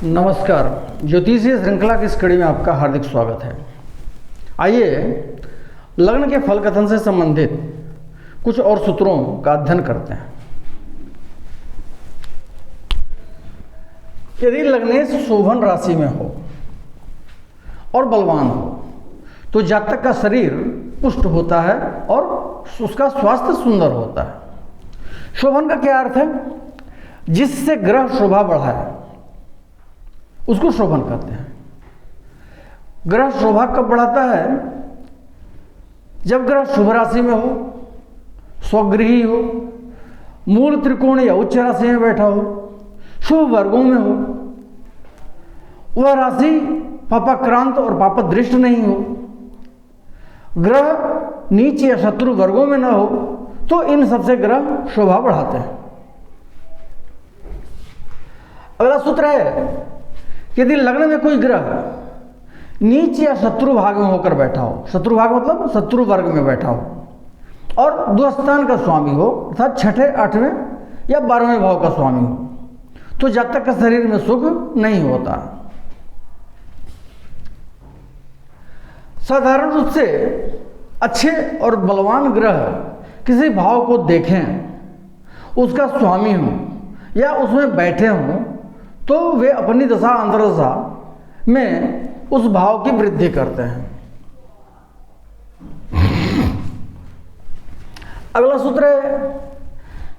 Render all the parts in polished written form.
नमस्कार। ज्योतिषीय श्रृंखला की इस कड़ी में आपका हार्दिक स्वागत है। आइए लग्न के फल कथन से संबंधित कुछ और सूत्रों का अध्ययन करते हैं। यदि लग्नेश शोभन राशि में हो और बलवान हो तो जातक का शरीर पुष्ट होता है और उसका स्वास्थ्य सुंदर होता है। शोभन का क्या अर्थ है? जिससे ग्रह शोभा बढ़ाए उसको शोभन कहते हैं। ग्रह शोभा कब बढ़ाता है? जब ग्रह शुभ राशि में हो, स्वगृही हो, मूल त्रिकोण या उच्च राशि में बैठा हो, शुभ वर्गों में हो, वह राशि पापाक्रांत और पापदृष्ट नहीं हो, ग्रह नीच या शत्रु वर्गों में न हो, तो इन सबसे ग्रह शोभा बढ़ाते हैं। अगला सूत्र है, यदि लग्न में कोई ग्रह नीच या शत्रु भाग में होकर बैठा हो, शत्रु भाग मतलब शत्रु वर्ग में बैठा हो, और द्वस्थान का स्वामी हो अर्थात छठे, आठवें या 12वें भाव का स्वामी हो, तो जातक का शरीर में सुख नहीं होता। साधारण रूप से अच्छे और बलवान ग्रह किसी भाव को देखें, उसका स्वामी हो या उसमें बैठे हों, तो वे अपनी दशा अंतर्दशा में उस भाव की वृद्धि करते हैं। अगला सूत्र है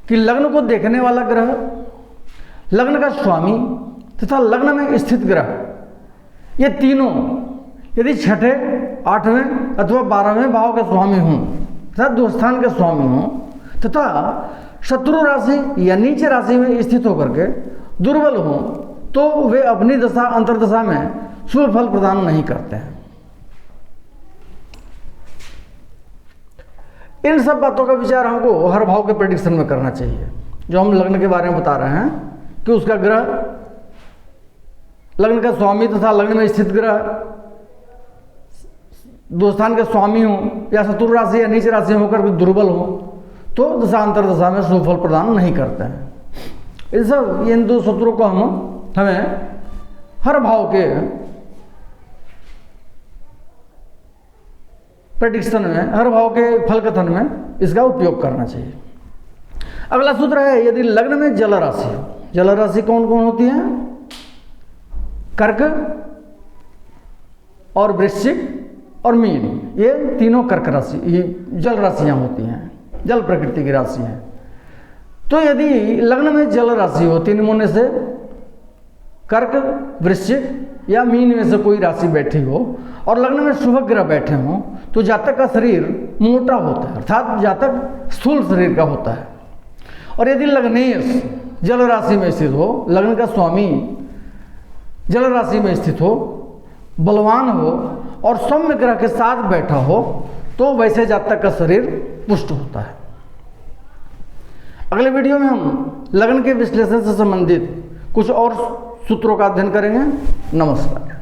कि लग्न को देखने वाला ग्रह, लग्न का स्वामी तथा लग्न में स्थित ग्रह, ये तीनों यदि छठे, आठवें अथवा 12वें भाव के स्वामी हों तथा द्वस्थान के स्वामी हों तथा शत्रु राशि या नीच राशि में स्थित होकर के दुर्बल हों, तो वे अपनी दशा अंतर्दशा में शुभ फल प्रदान नहीं करते हैं। इन सब बातों का विचार हमको हर भाव के प्रेडिक्शन में करना चाहिए। जो हम लग्न के बारे में बता रहे हैं कि उसका ग्रह, लग्न का स्वामी तथा लग्न में स्थित ग्रह द्वस्थान के स्वामी हो या शत्रु राशि या नीच राशि होकर भी दुर्बल हो, तो दशा अंतर्दशा में शुभ फल प्रदान नहीं करते हैं। इन दो सूत्रों को हमें हर भाव के प्रेडिक्शन में, हर भाव के फल कथन में इसका उपयोग करना चाहिए। अगला सूत्र है, यदि लग्न में जल राशि हो, जल राशि कौन कौन होती है? कर्क और वृश्चिक और मीन, ये तीनों कर्क राशि, ये जल राशियां होती हैं, जल प्रकृति की राशि हैं। तो यदि लग्न में जल राशि हो, तीन में से कर्क, वृश्चिक या मीन में से कोई राशि बैठी हो और लग्न में शुभ ग्रह बैठे हों, तो जातक का शरीर मोटा होता है, अर्थात जातक स्थूल शरीर का होता है। और यदि लग्नेश जल राशि में स्थित हो, लग्न का स्वामी जल राशि में स्थित हो, बलवान हो और सौम्य ग्रह के साथ बैठा हो, तो वैसे जातक का शरीर पुष्ट होता है। अगले वीडियो में हम लग्न के विश्लेषण से संबंधित कुछ और सूत्रों का अध्ययन करेंगे। नमस्कार।